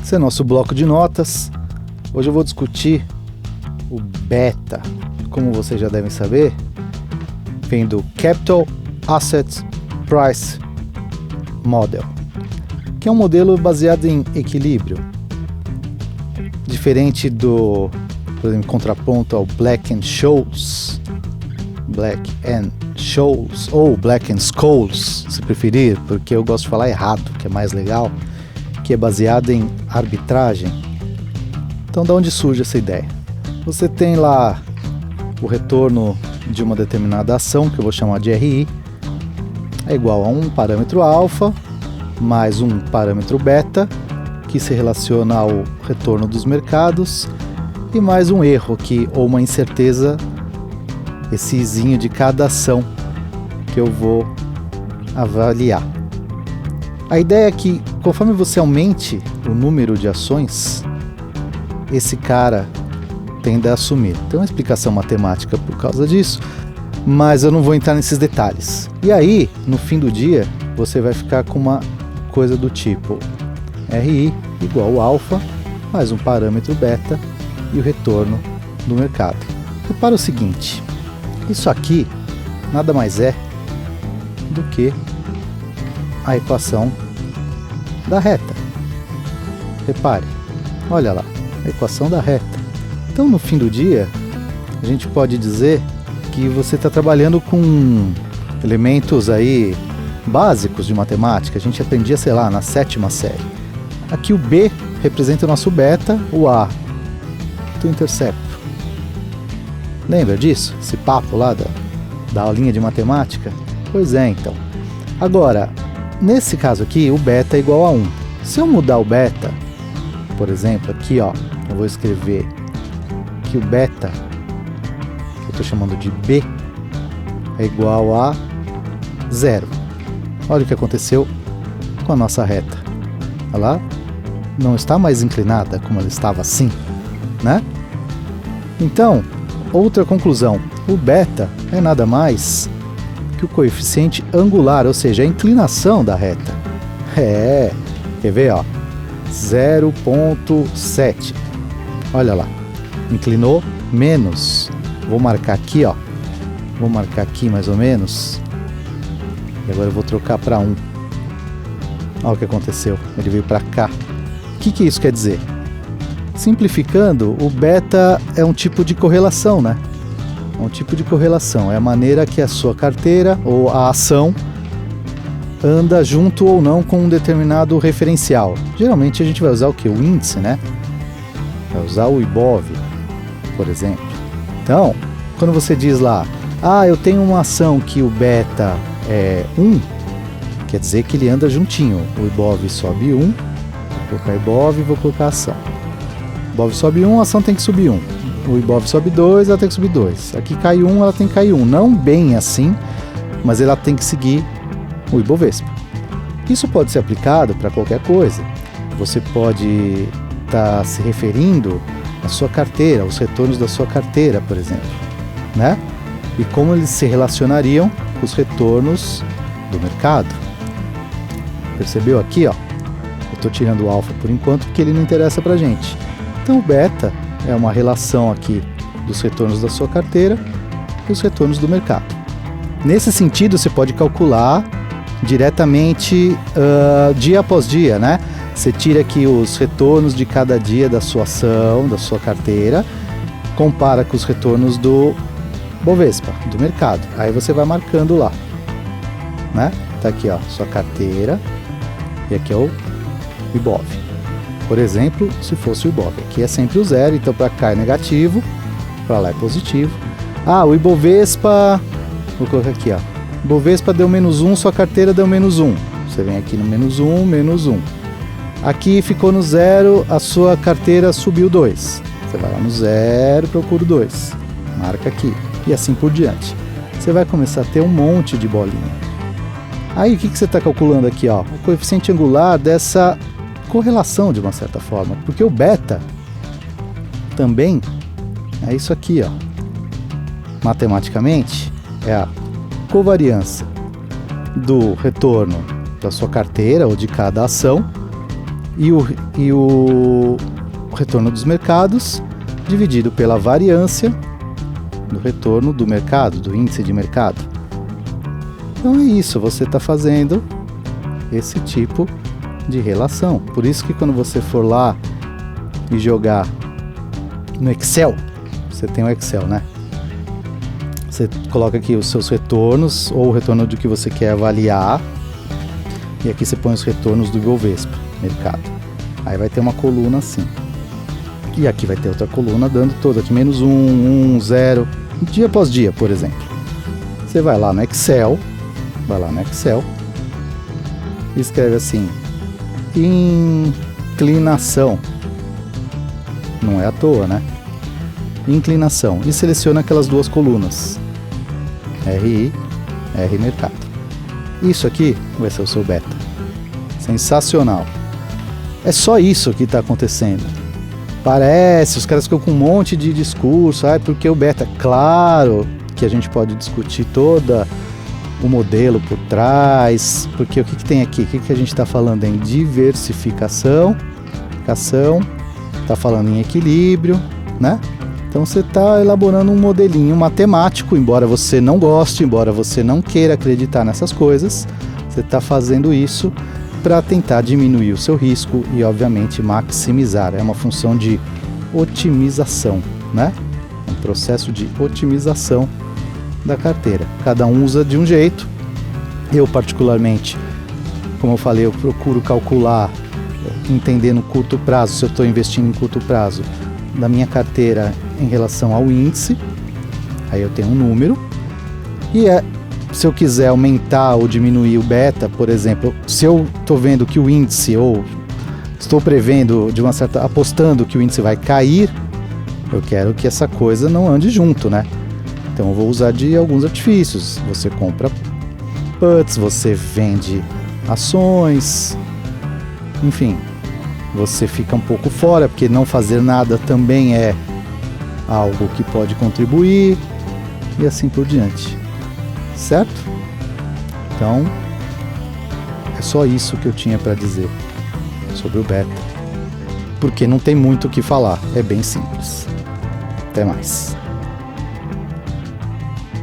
Esse é nosso bloco de notas. Hoje eu vou discutir o beta. Como vocês já devem saber, vem do Capital Asset Price Model, que é um modelo baseado em equilíbrio, diferente do, por exemplo, contraponto ao Black-Scholes ou Black-Scholes, se preferir, porque eu gosto de falar errado, que é mais legal, que é baseado em arbitragem. Então, de onde surge essa ideia? Você tem lá o retorno de uma determinada ação, que eu vou chamar de RI, é igual a um parâmetro alfa mais um parâmetro beta, que se relaciona ao retorno dos mercados, e mais um erro aqui, ou uma incerteza, esse izinho de cada ação que eu vou avaliar. A ideia é que, conforme você aumente o número de ações, esse cara tende a assumir. Tem uma explicação matemática por causa disso, mas eu não vou entrar nesses detalhes. E aí, no fim do dia, você vai ficar com uma coisa do tipo RI igual alfa mais um parâmetro beta e o retorno do mercado. Repara o seguinte, isso aqui nada mais é do que a equação da reta. Repare, olha lá, a equação da reta. Então, no fim do dia, a gente pode dizer que você está trabalhando com elementos aí básicos de matemática. A gente aprendia, sei lá, na 7ª série. Aqui o B representa o nosso beta, o A do intercepto. Lembra disso? Esse papo lá da aulinha de matemática? Pois é, então. Agora, nesse caso aqui, o beta é igual a 1. Se eu mudar o beta, por exemplo, aqui ó, eu vou escrever que o beta, que eu estou chamando de B, é igual a 0. Olha o que aconteceu com a nossa reta. Ela não está mais inclinada como ela estava assim, né? Então, outra conclusão, o beta é nada mais que o coeficiente angular, ou seja, a inclinação da reta. Quer ver, ó? 0,7. Olha lá, inclinou menos. Vou marcar aqui, ó. Vou marcar aqui mais ou menos. E agora eu vou trocar para 1. Olha o que aconteceu, ele veio para cá. O que isso quer dizer? Simplificando, o beta é um tipo de correlação, né? É um tipo de correlação, é a maneira que a sua carteira ou a ação anda junto ou não com um determinado referencial. Geralmente a gente vai usar o que? O índice, né? Vai usar o IBOV, por exemplo. Então, quando você diz lá, eu tenho uma ação que o beta é 1, quer dizer que ele anda juntinho. O IBOV sobe 1, vou colocar IBOV e vou colocar ação. O IBOV sobe 1, a ação tem que subir 1. O IBOV sobe 2, ela tem que subir 2. Aqui cai 1, ela tem que cair 1. Não bem assim, mas ela tem que seguir o Ibovespa. Isso pode ser aplicado para qualquer coisa. Você pode estar se referindo à sua carteira, aos retornos da sua carteira, por exemplo, né? E como eles se relacionariam com os retornos do mercado. Percebeu aqui, ó? Eu estou tirando o alfa por enquanto porque ele não interessa para a gente. Então o beta é uma relação aqui dos retornos da sua carteira e os retornos do mercado. Nesse sentido, você pode calcular diretamente dia após dia, né? Você tira aqui os retornos de cada dia da sua ação, da sua carteira, compara com os retornos do Bovespa, do mercado. Aí você vai marcando lá, né? Tá aqui, ó, sua carteira e aqui é o IBOV. Por exemplo, se fosse o IBOV, aqui é sempre o 0, então para cá é negativo, para lá é positivo. O Ibovespa, vou colocar aqui, ó. Ibovespa deu -1, sua carteira deu -1. Você vem aqui no -1, -1. Aqui ficou no 0, a sua carteira subiu 2. Você vai lá no 0, procura o 2. Marca aqui. E assim por diante. Você vai começar a ter um monte de bolinha. Aí o que você está calculando aqui, ó? O coeficiente angular dessa correlação de uma certa forma. Porque o beta também é isso aqui, ó. Matematicamente é a covariância do retorno da sua carteira ou de cada ação e o retorno dos mercados dividido pela variância do retorno do mercado, do índice de mercado. Então é isso, você está fazendo esse tipo de relação. Por isso que quando você for lá e jogar no Excel, você tem o Excel, né? Você coloca aqui os seus retornos, ou o retorno do que você quer avaliar, e aqui você põe os retornos do Ibovespa, mercado. Aí vai ter uma coluna assim. E aqui vai ter outra coluna dando toda, aqui menos 1, 0, dia após dia, por exemplo. Você vai lá no Excel, e escreve assim, inclinação. Não é à toa, né? Inclinação. E seleciona aquelas duas colunas. RI, R mercado. Isso aqui vai ser o seu beta. Sensacional. É só isso que está acontecendo. Parece, os caras ficam com um monte de discurso, porque o beta, claro que a gente pode discutir toda o modelo por trás, porque o que tem aqui? O que a gente está falando em diversificação, está falando em equilíbrio, né? Então você está elaborando um modelinho matemático, embora você não goste, embora você não queira acreditar nessas coisas, você está fazendo isso para tentar diminuir o seu risco e, obviamente, maximizar. É uma função de otimização, né? Um processo de otimização da carteira. Cada um usa de um jeito. Eu, particularmente, como eu falei, eu procuro calcular, entender no curto prazo, se eu estou investindo em curto prazo, da minha carteira em relação ao índice. Aí eu tenho um número. E se eu quiser aumentar ou diminuir o beta, por exemplo, se eu estou vendo que o índice, ou estou prevendo, apostando que o índice vai cair, eu quero que essa coisa não ande junto, né? Então eu vou usar de alguns artifícios. Você compra puts, você vende ações, enfim, você fica um pouco fora, porque não fazer nada também é algo que pode contribuir, e assim por diante. Certo? Então, é só isso que eu tinha para dizer sobre o beta. Porque não tem muito o que falar, é bem simples. Até mais.